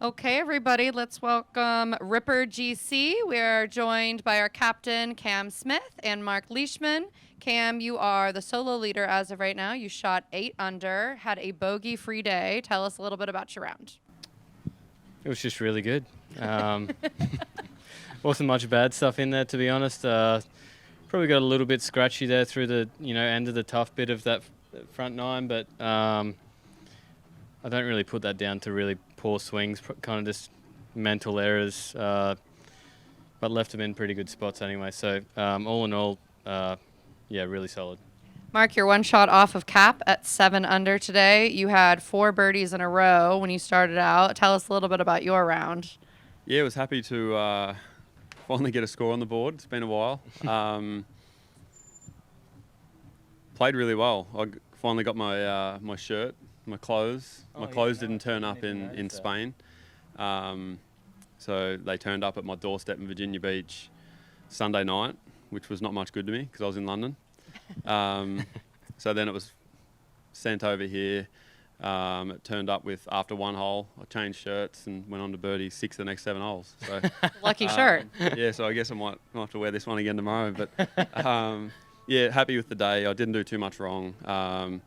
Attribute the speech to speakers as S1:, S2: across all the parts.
S1: Okay, everybody, let's welcome Ripper GC. We are joined by our captain, Cam Smith, and Marc Leishman. Cam, you are the solo leader as of right now. You shot 8 under, had a bogey-free day. Tell us a little bit about your round.
S2: It was just really good. Wasn't much bad stuff in there, to be honest. Probably got a little bit scratchy there through the end of the tough bit of that front nine, but I don't really put that down to really poor swings, kind of just mental errors, but left them in pretty good spots anyway. So all in all, yeah, really solid.
S1: Marc, you're one shot off of cap at 7 under today. You had 4 birdies in a row when you started out. Tell us a little bit about your round.
S3: Yeah, I was happy to finally get a score on the board. It's been a while. Played really well. I finally got my my shirt, my clothes. My clothes didn't turn up in Spain. So they turned up at my doorstep in Virginia Beach Sunday night, which was not much good to me because I was in London. So then it was sent over here. It turned up with after one hole. I changed shirts and went on to birdie 6 of the next 7 holes. So,
S1: Lucky shirt.
S3: Yeah, so I guess I might have to wear this one again tomorrow. But yeah, happy with the day. I didn't do too much wrong.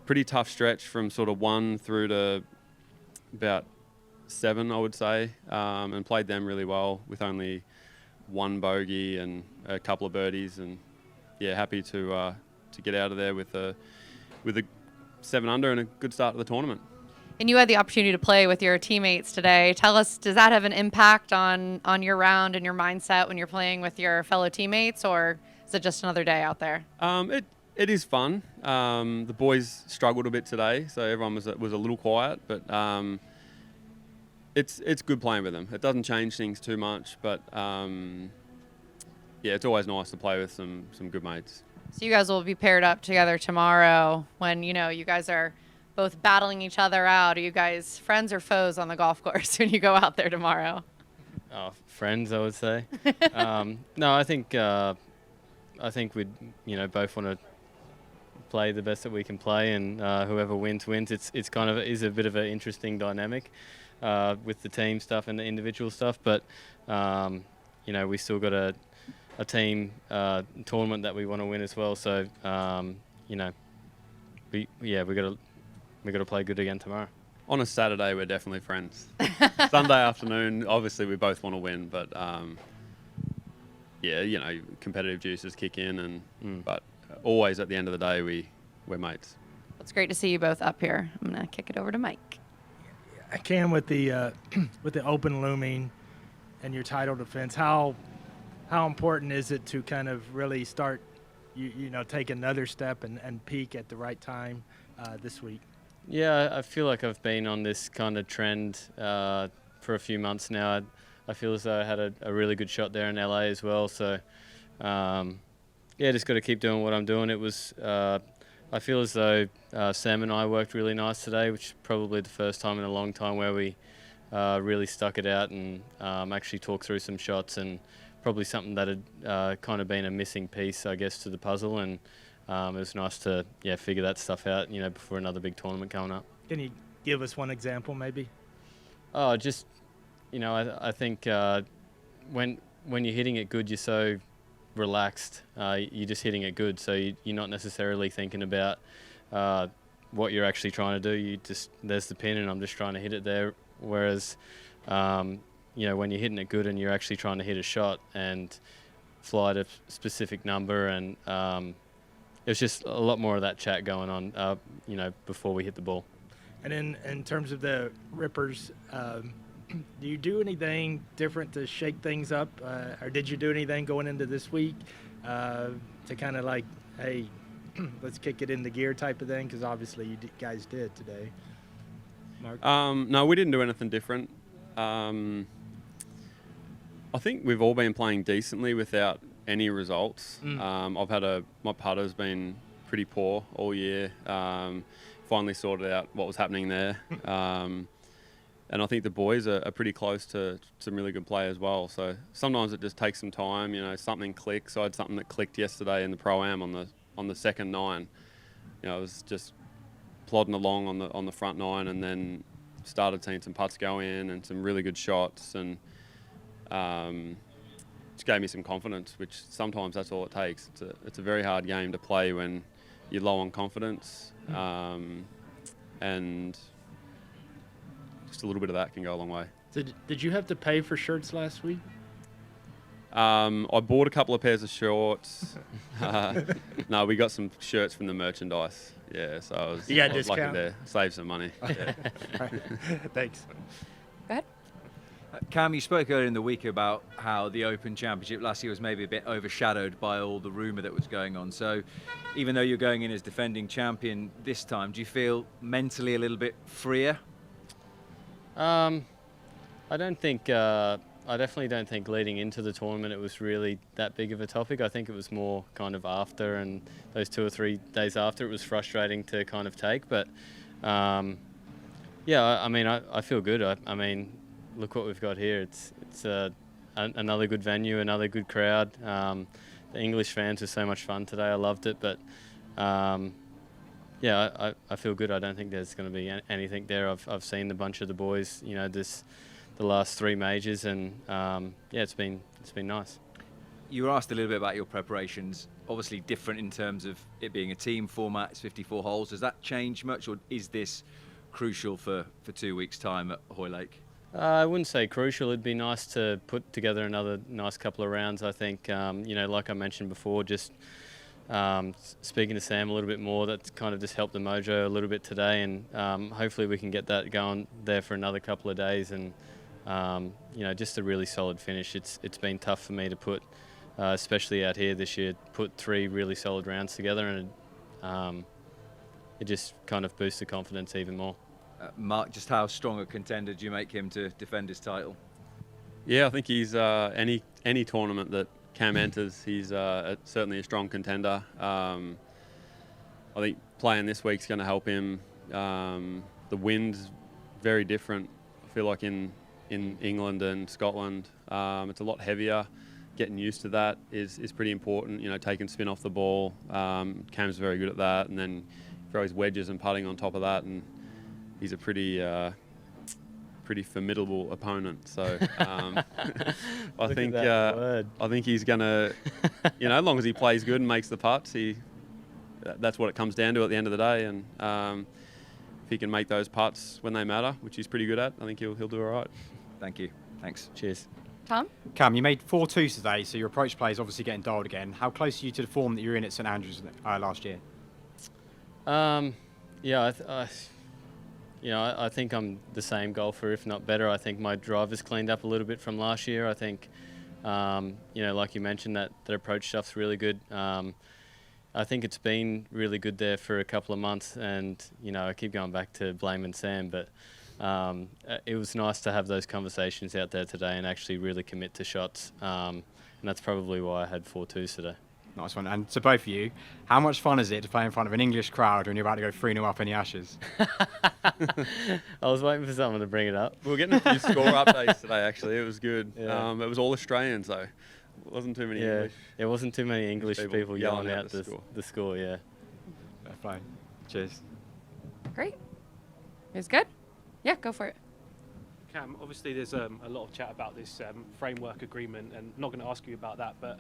S3: Pretty tough stretch from sort of 1 through to about 7, I would say, and played them really well with only 1 bogey and a couple of birdies. And yeah, happy to get out of there with a 7 under and a good start to the tournament.
S1: And you had the opportunity to play with your teammates today. Tell us, does that have an impact on your round and your mindset when you're playing with your fellow teammates, or is it just another day out there?
S3: It is fun. The boys struggled a bit today, so everyone was a little quiet, but it's good playing with them. It doesn't change things too much, but yeah, it's always nice to play with some good mates.
S1: So you guys will be paired up together tomorrow when, you guys are both battling each other out. Are you guys friends or foes on the golf course when you go out there tomorrow?
S2: Friends, I would say. No, I think we'd both want to play the best that we can play, and whoever wins. It's kind of is a bit of an interesting dynamic with the team stuff and the individual stuff, but we still got a team tournament that we want to win as well. So we got to play good again tomorrow.
S3: On a Saturday, we're definitely friends. Sunday afternoon, obviously we both want to win, but yeah, competitive juices kick in, but always at the end of the day, we're mates.
S1: It's great to see you both up here. I'm gonna kick it over to Mike.
S4: I can with the open looming and your title defense. How important is it to kind of really start, take another step and peak at the right time this week?
S2: Yeah, I feel like I've been on this kind of trend for a few months now. I feel as though I had a really good shot there in LA as well. So, yeah, just got to keep doing what I'm doing. It was, I feel as though Sam and I worked really nice today, which is probably the first time in a long time where we really stuck it out and actually talked through some shots, and probably something that had kind of been a missing piece, I guess, to the puzzle. And it was nice to figure that stuff out, before another big tournament coming up.
S4: Can you give us one example, maybe?
S2: Oh, just I think when you're hitting it good, you're so relaxed. You're just hitting it good, so you're not necessarily thinking about what you're actually trying to do. There's the pin, and I'm just trying to hit it there. Whereas when you're hitting it good and you're actually trying to hit a shot and fly at a specific number, and there's just a lot more of that chat going on, before we hit the ball.
S4: And in terms of the Rippers, do you do anything different to shake things up, or did you do anything going into this week to kind of like, hey, let's kick it into gear type of thing? Because obviously you guys did today. Marc?
S3: No, we didn't do anything different. I think we've all been playing decently without any results. I've had my putter's been pretty poor all year. Finally sorted out what was happening there. And I think the boys are pretty close to some really good play as well. So sometimes it just takes some time. Something clicks. I had something that clicked yesterday in the Pro-Am on the second 9. I was just plodding along on the front 9, and then started seeing some putts go in and some really good shots, and just gave me some confidence, which sometimes that's all it takes. It's a very hard game to play when you're low on confidence, and just a little bit of that can go a long way.
S4: Did you have to pay for shirts last week?
S3: I bought a couple of pairs of shorts. No, we got some shirts from the merchandise. Yeah, so I was lucky there. Save some money. Yeah.
S4: Thanks.
S1: Go ahead.
S5: Cam, you spoke earlier in the week about how the Open Championship last year was maybe a bit overshadowed by all the rumour that was going on. So even though you're going in as defending champion this time, do you feel mentally a little bit freer?
S2: I definitely don't think leading into the tournament it was really that big of a topic. I think it was more kind of after, and those 2 or 3 days after it was frustrating to kind of take. But yeah, I mean, I feel good. I mean, look what we've got here. It's another good venue, another good crowd. The English fans were so much fun today. I loved it. But yeah, I feel good. I don't think there's going to be anything there. I've seen a bunch of the boys, you know, the last 3 majors, and yeah, it's been nice.
S5: You were asked a little bit about your preparations. Obviously different in terms of it being a team format. It's 54 holes. Does that change much, or is this crucial for 2 weeks' time at Hoylake?
S2: I wouldn't say crucial. It'd be nice to put together another nice couple of rounds. I think, you know, like I mentioned before, just speaking to Sam a little bit more, that's kind of just helped the mojo a little bit today, and hopefully we can get that going there for another couple of days, and you know, just a really solid finish. It's been tough for me to put, especially out here this year, put 3 really solid rounds together, and it just kind of boosts the confidence even more.
S5: Mark, just how strong a contender do you make him to defend his title?
S3: Yeah, I think he's any tournament that Cam enters, he's certainly a strong contender. I think playing this week's going to help him. The wind's very different. I feel like in England and Scotland, it's a lot heavier. Getting used to that is pretty important. You know, taking spin off the ball. Cam's very good at that, and then throws wedges and putting on top of that, and he's a pretty formidable opponent. So I think he's gonna, you know, as long as he plays good and makes the putts, that's what it comes down to at the end of the day. And if he can make those putts when they matter, which he's pretty good at, I think he'll do all right.
S5: Thank you. Thanks.
S2: Cheers.
S1: Tom?
S6: Cam, you made 4 twos today, so your approach play is obviously getting dialed again. How close are you to the form that you were in at St Andrews last year?
S2: Yeah, I think I'm the same golfer, if not better. I think my driver's cleaned up a little bit from last year. I think, you know, like you mentioned, that approach stuff's really good. I think it's been really good there for a couple of months, and, you know, I keep going back to blaming Sam, but it was nice to have those conversations out there today and actually really commit to shots. And that's probably why I had 4 twos today.
S6: Nice one. And to both of you, how much fun is it to play in front of an English crowd when you're about to go 3-0 up in the Ashes?
S2: I was waiting for someone to bring it up.
S3: We were getting a few score updates today, actually. It was good.
S2: Yeah.
S3: It was all Australians, though. It wasn't too many English.
S2: It wasn't too many English people yelling out the score, yeah.
S6: Fine. Cheers.
S1: Great. It was good? Yeah, go for it.
S7: Cam, obviously there's a lot of chat about this framework agreement, and I'm not going to ask you about that, but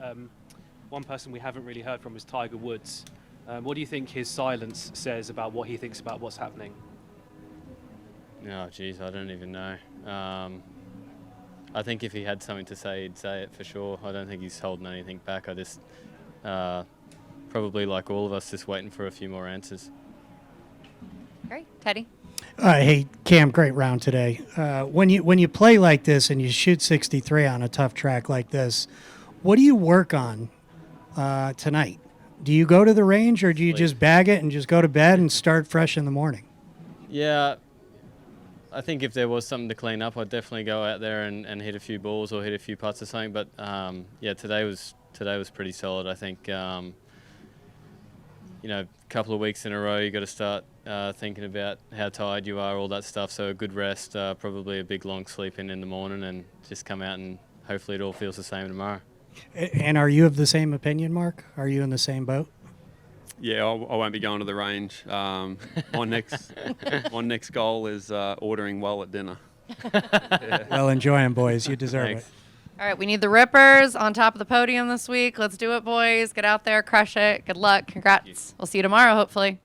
S7: one person we haven't really heard from is Tiger Woods. What do you think his silence says about what he thinks about what's happening?
S2: Oh, geez, I don't even know. I think if he had something to say, he'd say it for sure. I don't think he's holding anything back. I just, probably like all of us, just waiting for a few more answers.
S1: Great. Teddy?
S8: Hey, Cam, great round today. When you play like this and you shoot 63 on a tough track like this, what do you work on tonight? Do you go to the range, or do you just bag it and just go to bed and start fresh in the morning?
S2: Yeah, I think if there was something to clean up, I'd definitely go out there and hit a few balls or hit a few putts or something. But yeah, today was pretty solid. I think you know, a couple of weeks in a row, you got to start thinking about how tired you are, all that stuff. So a good rest, probably a big long sleep in the morning, and just come out and hopefully it all feels the same tomorrow.
S8: And are you of the same opinion, Mark? Are you in the same boat?
S3: Yeah, I won't be going to the range. My next goal is ordering well at dinner.
S8: Well, enjoy 'em, boys. You deserve
S2: Thanks.
S8: it.
S1: All right, we need the Rippers on top of the podium this week. Let's do it, boys. Get out there, crush it. Good luck. Congrats. We'll see you tomorrow, hopefully.